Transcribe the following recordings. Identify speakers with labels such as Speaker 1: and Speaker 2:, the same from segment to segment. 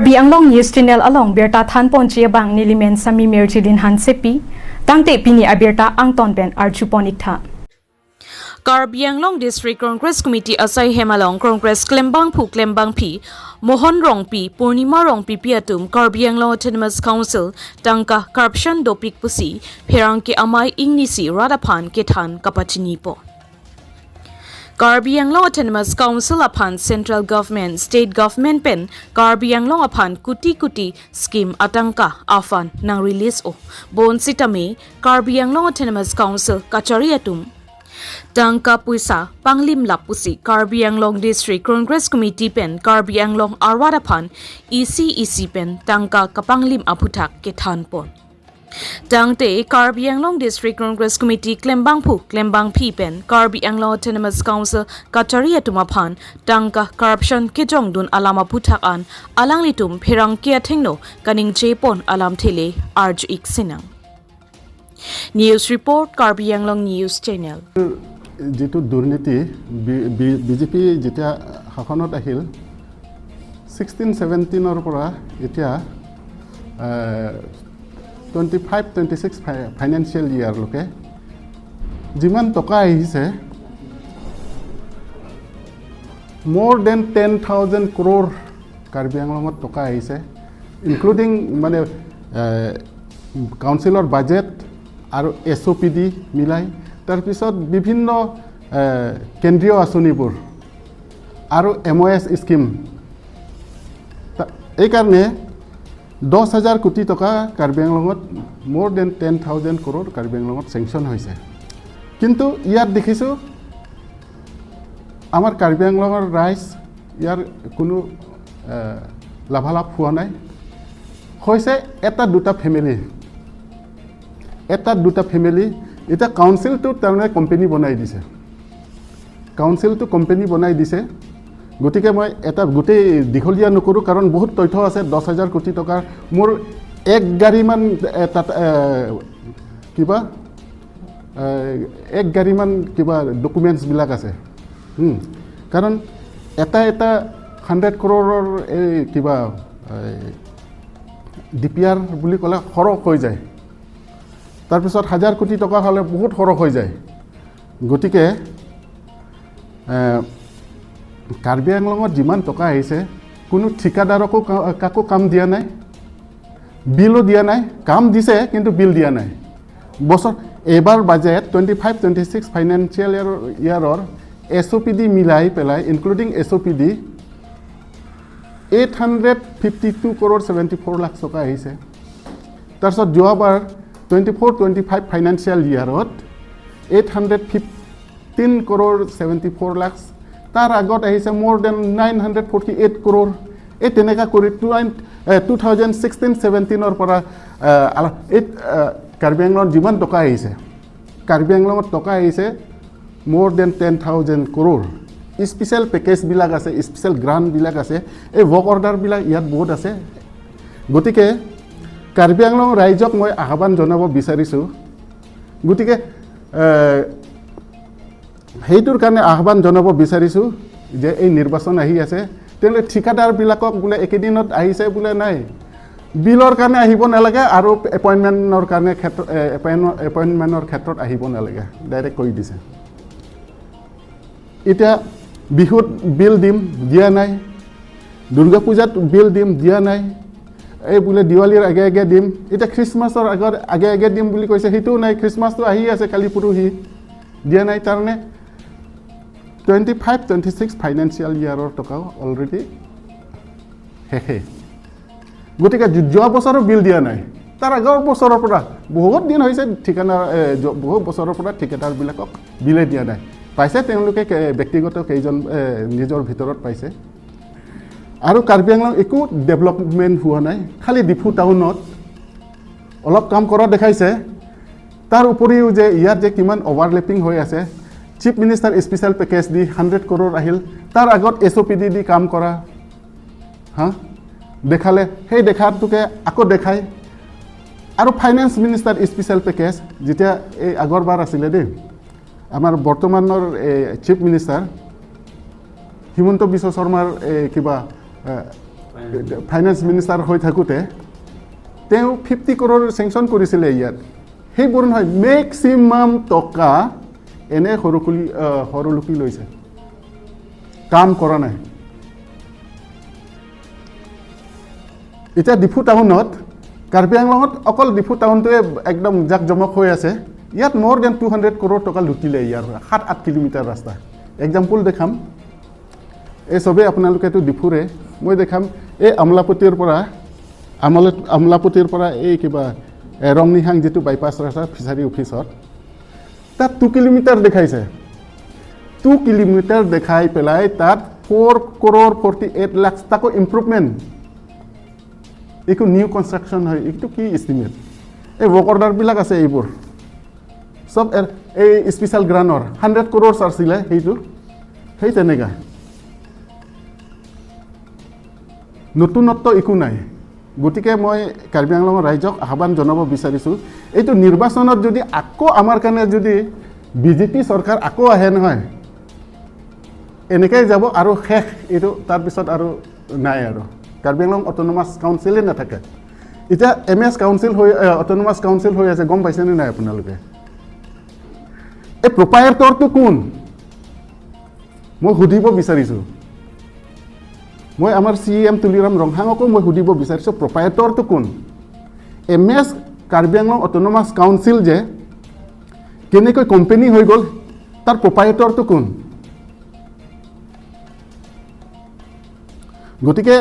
Speaker 1: Karbi Anglong News Channel along Berta Than Ponchia Bang Nilimen Sami Merchilin Han Sepi, Tangte Pini Aberta Angton Ben Archuponita.
Speaker 2: Karbi Anglong District Congress Committee Asai Hemalong Congress Klembang Phu Klembang Pi, Mohon Rongpi, Purnima Rongpi Piatum, Karbi Anglong Autonomous Council, Tangka Corruption Dopik Pusi, Perangke Amai Ingnisi Radapan Ketan Kapachinipo. Karbi Anglong Autonomous Council upon Central Government, State Government pen, Karbi Anglong upon Kuti Scheme Atangka Afan nang release o. Bon Sitame, Karbi Anglong Autonomous Council Kachariatum. Tangka Puisa, Panglim Lapusi, Karbi Anglong District Congress Committee pen, Karbi Anglong Arwadapan, EC pen, Tangka Kapanglim Aputak Ketan pon. Tangte Karbi Anglong District Congress Committee Klembang Phu Klembang Pi pen Karbi Anglong Autonomous Council Kataria Tumapan Tangka Corruption Kijong Dun Alama Putakan Alang Litum Pirang Kia Tingno Kaning Jepon Alam Tele Arj Iksinang. News Report Karbi Anglong News Channel.
Speaker 3: Jitu Durniti BJP jita hakonot ahil 16-17 or pora itia 25-26 financial year loke jiman toka ahise more than 10,000 crore Karbi Anglongot toka ahise including mane councilor budget aru SOPD milai tar pisot bibhinno kendriyo asunibur aru MOS scheme ei karne 10,000 কোটি টাকা Karbi আংলঙত more than 10,000 crore Karbi আংলঙত sanction হৈছে কিন্তু ইয়াত দেখিছো আমাৰ কাৰ্বি আংলঙৰ ৰাইজ ইয়াৰ কোনো লাভালাভ হোৱা নাই হৈছে এটা দুটা ফ্যামিলি এটা কাউন্সিল টু তাৰমানে কোম্পানী বনাই দিছে গতিকে মই এটা গুটে দিখলিয়া নকৰো কাৰণ বহুত তথ্য আছে 10,000 কোটি টকা মোৰ এক গাড়ী মান কিবা ডকুমেন্টস বিলাক আছে কাৰণ এটা 100 crore এই কিবা ডিপিআৰ বুলি কলে খৰক হৈ যায় তাৰ পিছত 1000 কোটি টকা হলে বহুত খৰক হৈ যায় গতিকে কাৰ্বি আংলঙত যিমান টকা আহিছে কোনো ঠিকাদাৰকো কাকো কাম দিয়া নাই বিলো দিয়া নাই কাম দিছে কিন্তু বিল দিয়া নাই বছৰ এবাৰ বাজেট 25-26 ফাইনান্সিয়াল ইয়াৰৰ SOPD মিলাই পেলাই ইনক্লুডিং SOPD 852 crore 74 লাখ টকা আহিছে তাৰছত যোৱাবাৰ 24-25 ফাইনান্সিয়াল ইয়াৰত 815 crore 74 লাখ তাৰ আগত আহিছে more than 948 crore এই তেনেকা কৰি 2016-17 ৰ পৰা কাৰ্বি আংলঙত যিমান টকা আহিছে কাৰ্বি আংলঙত টকা আহিছে more than 10,000 crore special package বিলাক আছে স্পেশাল গ্ৰান্ট বিলাক আছে এই ৱৰ্ক অৰ্ডাৰ বিলাক ইয়াত বহুত আছে গতিকে কাৰ্বি আংলং ৰাইজক মই আহ্বান জনাব বিচাৰিছো গতিকে হেইটোৰ কাৰণে আহ্বান জনাব বিচাৰিছো যে এই নিৰ্বাচন আহি আছে তেলে ঠিকাদাৰ বিলাকক বুলে একেদিনত আহিছে বুলে নাই বিলৰ কাৰণে আহিব নালাগে আৰু এপইন্টমেন্টৰ কাৰণে এপইন্টমেন্টৰ ক্ষেত্ৰত আহিব নালাগে ডাইৰেক্ট কৈ দিছে এটা বিহুত বিল দিম দিয়া নাই দুৰ্গা পূজাত বিল দিম দিয়া নাই এই বুলে দিৱালীৰ আগে দিম এটা খ্ৰীষ্টমাছৰ আগে দিম বুলি কৈছে হেতু নাই খ্ৰীষ্টমাছটো আহি আছে কালি পুৰুহি দিয়া নাই তাৰনে 25-26 ফাইনান্সিয়াল ইয়াৰৰ টকা অলৰেডি হেহে গতিকে যোৱা বছৰৰ বিল দিয়া নাই তাৰ আগৰ বছৰৰ পৰা বহুত দিন হৈছে ঠিকানা বহুত বছৰৰ পৰা ঠিকাদাৰ বিলাকক বিলে দিয়া নাই পাইছে তেওঁলোকে ব্যক্তিগত কেইজন নিজৰ ভিতৰত পাইছে আৰু কাৰ্বি আংলং একো ডেভেলপমেন্ট হোৱা নাই খালি ডিফু টাউনত অলপ কাম কৰা দেখাইছে তাৰ উপৰিও যে ইয়াত যে কিমান ওভাৰলেপিং হৈ আছে চিফ মিনিষ্টাৰ স্পেশাল পেকেজ দি 100 crore আহিল তাৰ আগত SOPD দি কাম কৰা দেখালে সেই দেখাটোকে আকৌ দেখাই আৰু ফাইনান্স মিনিষ্টাৰ স্পেশাল পেকেজ যেতিয়া এই আগৰবাৰ আছিল দে আমাৰ বৰ্তমানৰ চিফ মিনিষ্টাৰ হিমন্ত বিশ্ব শৰ্মাৰ কিবা ফাইনেন্স মিনিষ্টাৰ হৈ থাকোঁতে তেওঁ 50 crore চেংচন কৰিছিলে ইয়াত সেইবোৰ নহয় মেক্সিমাম টকা এনে সৰুলুকি লৈছে কাম কৰা নাই এতিয়া ডিফু টাউনত কাৰ্বি আংলঙত অকল ডিফু টাউনটোৱে একদম জাকজমক হৈ আছে ইয়াত more than 200 crore টকা লুটিলে ইয়াৰ 7-8 কিলোমিটাৰ ৰাস্তা এক্সাম্পল দেখাম এই সবে আপোনালোকেতো ডিফুৰে মই দেখাম এই আমলাপতিৰ পৰা এই কিবা ৰংনিহাং যেটো বাইপাছ ৰাস্তা ফিচাৰী অফিচত তাত 2 কিলোমিটাৰ দেখাইছে 2 কিলোমিটাৰ দেখাই পেলাই তাত 4 crore 48 লাখ টাকা ইমপ্ৰুভমেন্ট একো নিউ কনষ্ট্ৰাকচন হয় একটু কি এস্টিমেট এই ৱৰ্ক অৰ্ডাৰ বিলাক আছে এইবোৰ সব এই স্পেশাল গ্ৰানৰ 100 crore আছিলে সেইটো সেই তেনেকা নতুনত্ব একো নাই গতিকে মই কাৰ্বি আংলঙৰ ৰাইজক আহ্বান জনাব বিচাৰিছোঁ এইটো নিৰ্বাচনত যদি আকৌ আমাৰ কাৰণে যদি বিজেপি চৰকাৰ আকৌ আহে নহয় এনেকৈ যাব আৰু শেষ এইটো তাৰপিছত আৰু নাই আৰু কাৰ্বি আংলং অট'নমাছ কাউন্সিলে নাথাকে এতিয়া MS কাউন্সিল হৈ অট'নমাছ কাউন্সিল হৈ আছে গম পাইছেনে নাই আপোনালোকে এই প্ৰপাইটৰটো কোন মই সুধিব বিচাৰিছোঁ মই আমাৰ CM তুলিৰাম ৰংহাঙকো মই সুধিব বিচাৰিছোঁ প্ৰপাইটৰটো কোন MS Karbi Anglong autonomous council যে কেনেকৈ কোম্পানী হৈ গ'ল তাৰ প্ৰপাইটৰটো কোন গতিকে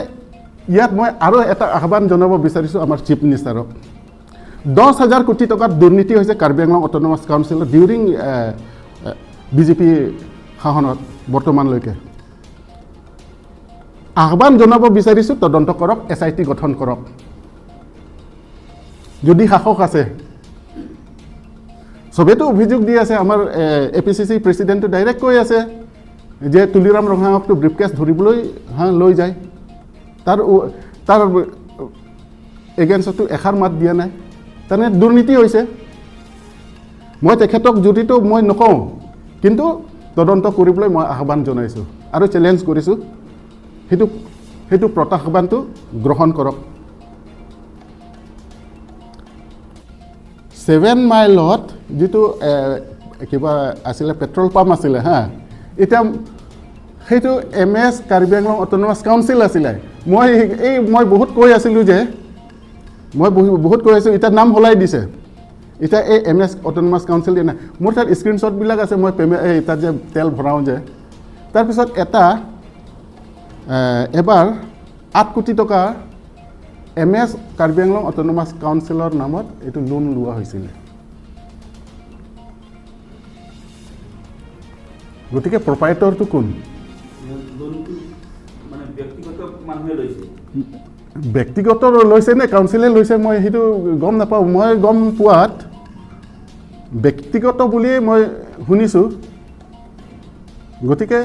Speaker 3: ইয়াত মই আৰু এটা আহ্বান জনাব বিচাৰিছোঁ আমাৰ চিফ মিনিষ্টাৰক 10,000 কোটি টকাৰ দুৰ্নীতি হৈছে কাৰ্বি আংলং অট'নমাছ কাউন্সিলত ডিউৰিং বিজেপি শাসনত বৰ্তমানলৈকে আহ্বান জনাব বিচাৰিছোঁ তদন্ত কৰক SIT গঠন কৰক যদি সাহস আছে সবেতো অভিযোগ দি আছে আমাৰ APCC প্ৰেচিডেণ্টটো ডাইৰেক্ট কৈ আছে যে তুলিৰাম ৰংহাঙকটো ব্ৰিফকেছ ধৰিবলৈ লৈ যায় তাৰ এগেইনষ্টটো এষাৰ মাত দিয়া নাই তেনে দুৰ্নীতি হৈছে মই তেখেতক জুৰিটো মই নকওঁ কিন্তু তদন্ত কৰিবলৈ মই আহ্বান জনাইছোঁ আৰু চেলেঞ্জ কৰিছোঁ সেইটো প্ৰত্যাহ্বানটো গ্ৰহণ কৰক 7 মাইলত যেটো কিবা আছিলে পেট্ৰল পাম্প আছিলে এতিয়া সেইটো MS Karbi Anglong autonomous council আছিলে মই বহুত কৈ আছিলোঁ যে এতিয়া নাম সলাই দিছে এতিয়া এই MS অট'নমাছ কাউন্সিল নাই মোৰ তাত স্ক্ৰীনশ্বটবিলাক আছে মই তাত যে তেল ভৰাওঁ যে তাৰপিছত এবাৰ 8 কোটি টকা MS কাৰ্বি আংলং অট'নমাছ কাউন্সিলৰ নামত এইটো লোন লোৱা হৈছিলে গতিকে প্ৰপাইটৰটো কোন ব্যক্তিগত লৈছে নে কাউন্সিলে লৈছে মই সেইটো গম নাপাওঁ মই গম পোৱাত ব্যক্তিগত বুলিয়ে মই শুনিছোঁ গতিকে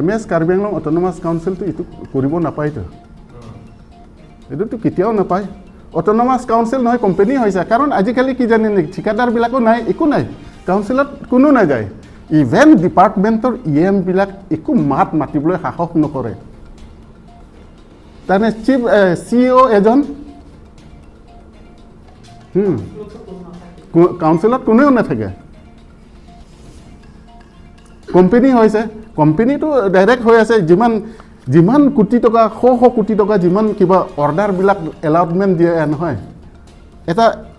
Speaker 3: MS কাৰ্বি আংলং অট'নমাছ কাউন্সিলটো এইটো কৰিব নাপায়তো এইটোতো কেতিয়াও নাপায় অট'নমাছ কাউন্সিল নহয় কোম্পানী হৈছে কাৰণ আজিকালি কি জানে নেকি ঠিকাদাৰবিলাকো নাই একো নাই কাউন্সিলত কোনো নাযায় ইভেন ডিপাৰ্টমেণ্টৰ EM বিলাক একো মাতিবলৈ সাহস নকৰে তাৰমানে চিফ CEO এজন কাউন্সিলত কোনেও নাথাকে কোম্পানী হৈছে কোম্পানীটো ডাইৰেক্ট হৈ আছে যিমান কোটি টকা শ কোটি টকা যিমান কিবা অৰ্ডাৰবিলাক এলাউটমেণ্ট দিয়ে নহয়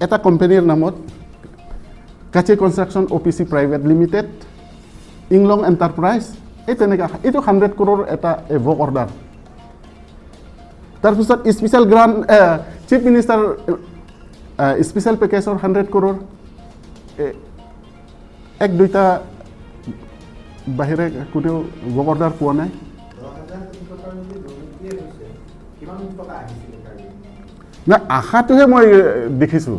Speaker 3: এটা কোম্পানীৰ নামত কাচে construction OPC private limited Inglong enterprise এই তেনেকৈ এইটো 100 crore এটা ৱৰ্ক অৰ্ডাৰ তাৰপিছত special grant chief minister special পেকেজৰ 100 crore এক দুইটা বাহিৰে কোনেও ৱৰ্ক অৰ্ডাৰ পোৱা নাই না আশাটোহে মই দেখিছোঁ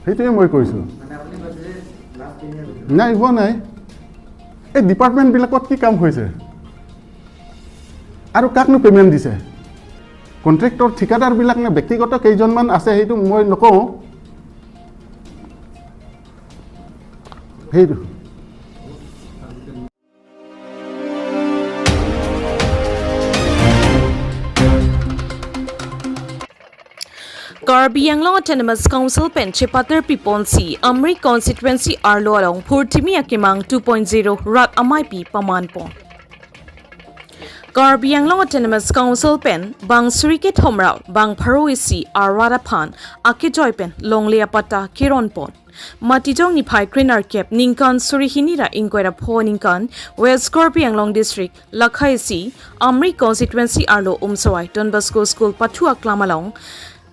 Speaker 3: সেইটোৱে মই কৈছোঁ নাই হোৱা নাই এই ডিপাৰ্টমেণ্টবিলাকত কি কাম হৈছে আৰু কাকনো পে'মেণ্ট দিছে কণ্ট্ৰেক্টৰ ঠিকাদাৰবিলাক নে ব্যক্তিগত কেইজনমান আছে সেইটো মই নকওঁ সেইটো
Speaker 2: Karbi Anglong Autonomous Council pen Chepater Piponsi Amri Constituency Arlo along Purthimi Akemang 2.0 Rat Amaipi Pamanpon. Karbi Anglong Autonomous Council pen Bang Surike Thomrao Bang Paroisi Arwadapan Akejoy pen Longle Apatta Keron pon. Matijong ni Pai Krinar Kep Ninkan Surihinira Inquera Po Ninkan West Karbi Anglong District Lakhaisi Amri Constituency Arlo Umsawai Don Bosco School Pathu Aklam along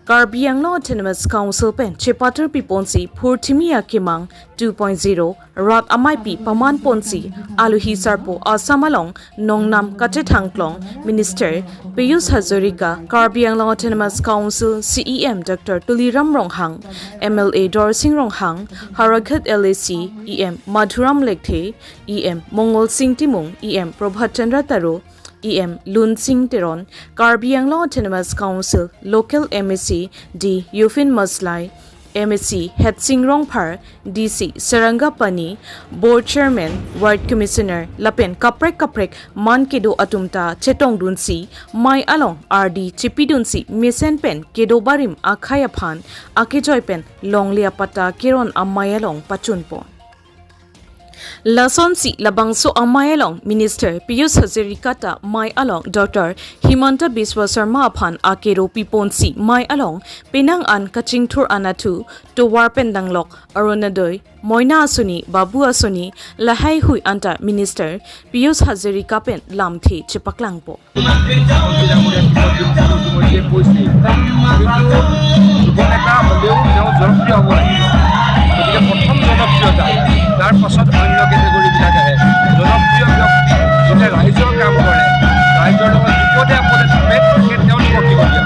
Speaker 2: Karbi Anglong Autonomous Council pen Chepater Piponsi Purthimi Akemang 2.0 Rat Amaipi Paman Ponsi Aluhi Sarpo Asamalong Nongnam Katethangklong Minister Piyus Hazarika Karbi Anglong Autonomous Council CEM Dr. Tuliram Ronghang MLA Dorsing Ronghang Haragat LAC EM Madhuram Lekthe EM Mongol Singh Timung EM Prabhat Chandra Taro EM Lun Singh Teron, Karbi Anglong Autonomous Council, Local MSC, D. Yufin Maslai, MSC, Het Singh Rongpar, DC, Saranga Pani, Board Chairman, Ward Commissioner, Lapen Kaprek, Man Kedo Atumta, Chetong Dunsi, Mai Along, RD, Chipidunsi, Misen Pen, Kedo Barim, Akayapan, Akejoy Pen, Longle Apatta, Keron Amayalong, Pachunpon. Lasonsi Labangso Amayalong Minister Piyus Hazarikata Mai Along Dr. Himanta Biswa Sarma Aphan Akero Piponsi Mai Along Penang An Kachingthur Anatu Towar Pendanglok Arunadoy Moina Asuni Babu Asuni Lahai Hui Anta Minister Piyus Hazarika Pen Lamthe Chepaklangpo
Speaker 4: তাৰ পাছত অন্য কেটেগৰীবিলাক আহে জনপ্ৰিয় ব্যক্তি যোনে ৰাইজৰ কাম কৰে ৰাইজৰ লগত বিপদে আপদে থাকে তেওঁলোকক দিব দিয়া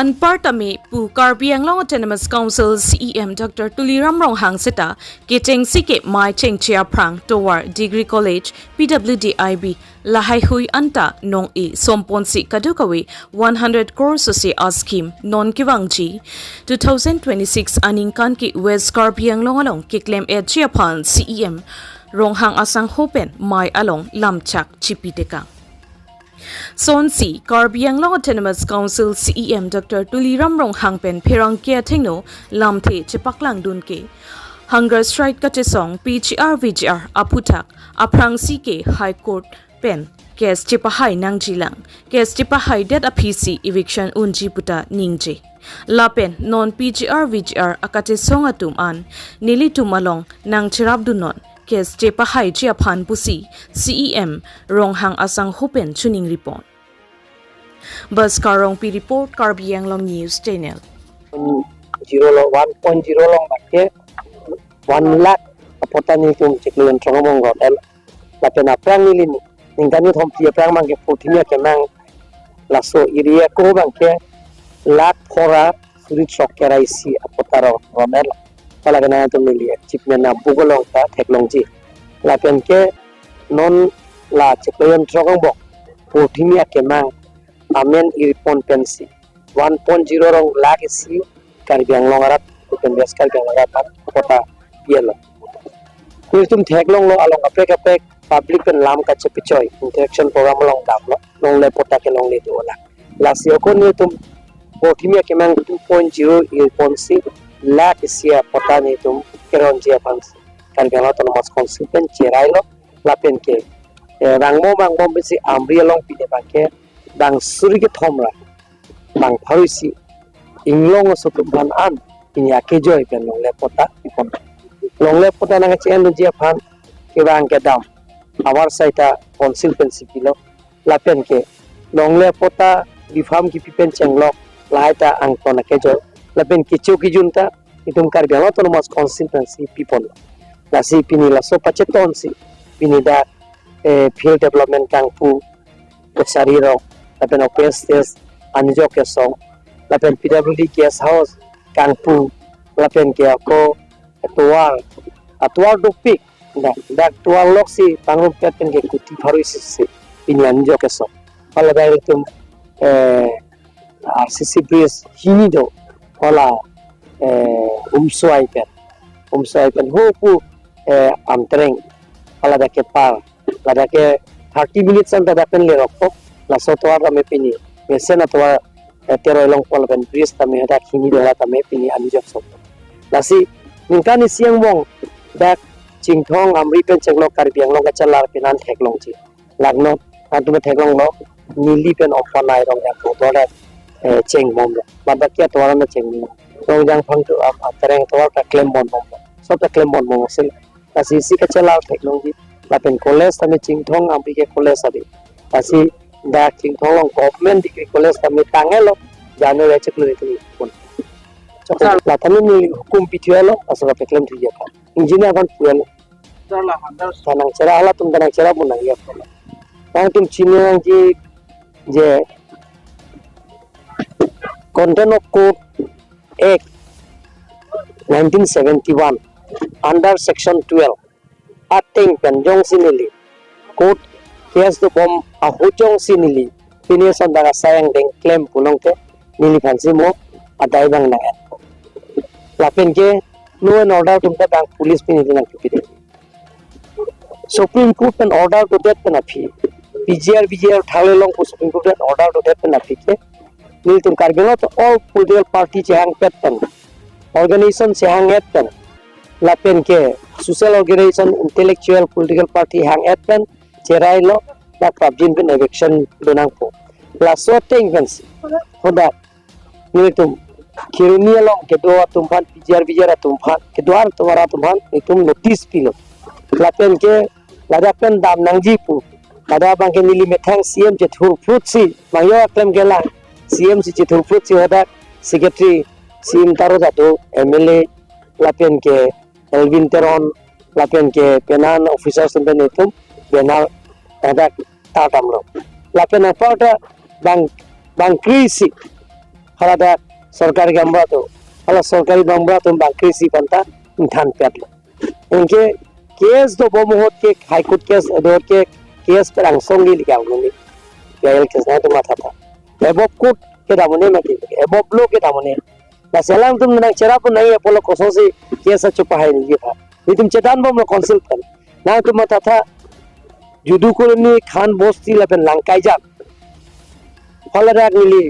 Speaker 2: Anpartame Pu Karbi Anglong Autonomous Council CEM Dr. Tuliram Ronghang Seta Keteng Sike Mai Cheng Chia Prang Towar Degree College PWDIB Lahai Hui Anta Nong E Somponsi Kadukawi 100 crore Sosi Scheme Non Kivangji 2026 Aningkan Ki West Karbi Anglong Along Kiklem Ed Chiapan CEM Ronghang Asang Hopen Mai Along Lamchak Chipiteka Sonsi, Karbi Anglong Autonomous Council CEM Dr. Tuliram Ronghang Pen Perang Kia Tengno Lamthe Chepaklang Dunke Hunger Strike Kachesong PGR VGR Aputak Aprang CK High Court Pen Kes Chepahai Nangjilang Kes Chepahai Dead APC Eviction Unji Puta Ningje Lapen Non PGR VGR Akatesong Atum An Nili Tumalong Nang Chirabdunon Kes Chepahai Chiapan Pusi CEM Ronghang Asang Hopen Chuning Report Bas Karong P Report Karbi Anglong News Channel
Speaker 5: 1.0 long bakke 1 lakh Apatta ni tum cheklian trongomong hotel lapena prang nilin ningkani thompi prang mangke Purthimi Akemang laso area ko bangke lakh phora surit sokkera isi Apatta romel palagana tum nili chipnya na bugolong ta theklongji lapen ke non la cheklian trongomong Purthimi Akemang amen irpon pensi 1.0 rong lakh isi Karbi Anglong arat bukan bias Karbi Anglong arat kota yelo kuitum theklong lo along apek public pen lam ka chepichoi interaction program long dam lo long le pota ke long le dola lasio ko ni tum Purthimi Akemang 2.0 irponsi lakh isia pota ni tum Keron jia pans Karbi Anglong autonomous council pen cherai lo lapen ke bangmo besi amri long pide bangke bang suri ke thomra bang pharusi inglong sotuban an ini akejoy pen long le pota ipon long le pota na chen lo jia phan ke bang ke dam awar saita council principilo lapen ke long le pota reform ki pipen chenglok laita ang ton akejoy lapen ki chu ki junta itum Karbi Anglong autonomous council principipon la si pini la so pacheton si pini da field development kang pu sariro lapen opes anijo ke song lapen PWD guest house kangpu lapen ke ako atuar dupik da tuar loksi pangrum pen ke kuti pharuisi se ini anijo ke song pala dai tum RCC base hini do pala umsuai pen hopu amtreng pala da ke par la da ke 30 minutes anta da pen le rokok la sotoar me pini mesen atwa teroi long pol ben bris tame da khini dela tame pini ani jok sok lasi ningkani siang mong dak chingthong amri pen chenglo karbiang long chalar penan theklong chi lagno antuma theklong lo nili pen Umpanai rong ya potore cheng mom baba kya toran na cheng mom rong jang phang tu tereng tor ka klem bon mom sob ta klem bon mom sil lasi si ka chalar theklong ji la pen college tame chingthong amri ke college abi lasi dak chingthong long government degree college tame tangelo jano ya cheklo itu pun Coklat latami ni hukum pituelo asal peklem tu je kan. Engineer kan puelo. Tanang cerah lah tum tanang cerah pun nanti apa. Tanang tum Cina yang je Content of Code Act 1971 under Section 12 Ating penjong sinili Code case tu bom ahujong sinili Pini sondara sayang deng claim pulong ke nili fansi mo adai bang nangan. Lapen ke no an order tumta bank police pin nang pipide Supreme Court an order to that pen api BJR thale long Supreme Court an order to that pen api ke nil tum kargelo to all political party chang pet pen organization chang et pen lapen ke social organization intellectual political party hang et pen cherai lo da pabjin pen eviction donang po plus so thing pen hoda nil tum Kiruni long ke doa tumpan bijar tumpan ke doar tumara tumpan itu notice pilo lapen ke ladapen dam nangji pu lada bang ke nili methang CM je thur fruit si mayo Aklam gela CM si je thur fruit si hoda secretary CM taro jatu MLA lapen ke Elvin Keron lapen ke penan officer sampai itu benar ada tatam lo lapen apa ada bang krisi halada सरकारी गंबा तो हला सरकारी गंबा तो बाकी सी बनता इंठान पेट इनके केस तो बहुमोहत के हाई कोर्ट केस अदर के केस पर अंगसोंगी लिखा उन्होंने यार केस ना तो माथा था एबोब कोर्ट के दामने में एबोब लो के दामने ना सेलांग तुम ना चेरा पर नहीं अपोलो कोसों से केस चुपा है नहीं था ये तुम चेतान बम लो कंसल्ट कर ना तो माथा था जुदू कोलोनी खान बोस्ती लपन लंकाई जा हला राग मिली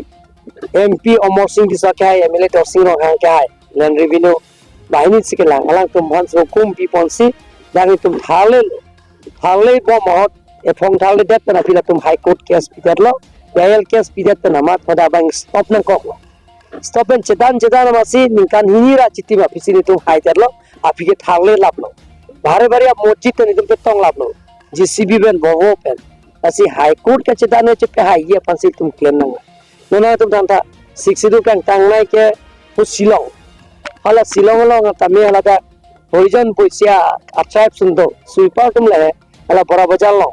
Speaker 5: MP Omor Singh di sakai MLA Tor Singh rong hang kai land revenue bahini sikelang alang tum han hukum pi ponsi dan tum thale bo mohot e phong thale det na pila tum high court case pidat lo royal case pidat na mat pada bang stop nang kok stop en cedan masi ningkan hinira chiti ma pisini tum high det lo api ke thale lap lo bare bare mojit ni tum tong lap lo GCB ben boho pen asi high court ka cedan che pe high ye pansi tum claim nang Nona tu tanta siksidu kang tangnai ke Silong. Hala Silong lo kami hala ta horizon puisia attract sundo sweeper tum le hala bora bajal lo.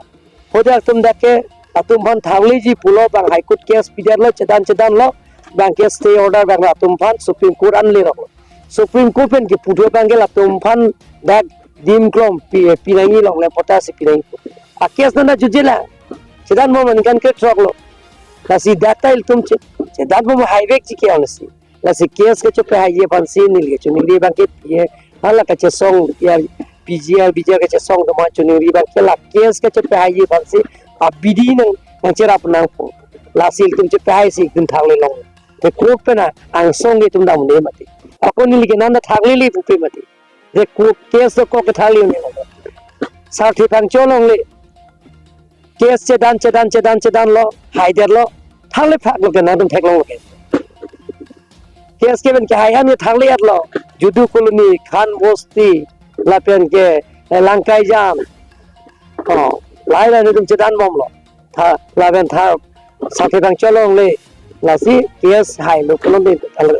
Speaker 5: Hoja tum dake atum ban thawli ji pulo bang high court case pijar lo cedan lo bang case stay order bang atum ban Supreme Court an le ro. Supreme Court pen ki pudho bang la atum ban dak dim klom pinangi long le potas pinangi. A case na jujela cedan mo manikan ke truck lo. Lasi data il tum che dat mo highway chi ke onsi lasi case ke chope highway pansi nil ke chunili bang ke ye hala ka che song ya BJR ke che song to ma chunili bang ke la case ke chope highway pansi abidi nang chera punang po lasi il tum che pai si tum thagle long te court pe na ang song ge tum dam ne mati ako nil ke nanda thagle li pe mati de court case ko ke thali ne sarthi pang cholong le case cedan lo haider lo thale phak lo ke na tum theklong lo ke case ke ben ke hai ham ye thale at lo judu koloni khan bosti lapen ke langkai jam lai la tum cedan bom lo tha laben tha sakhe bang cholong le lasi case hai lo koloni thale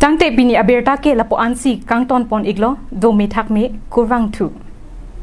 Speaker 1: Tangte bini aberta ke lapo ansi kang ton pon iglo do me thak me kurwang thu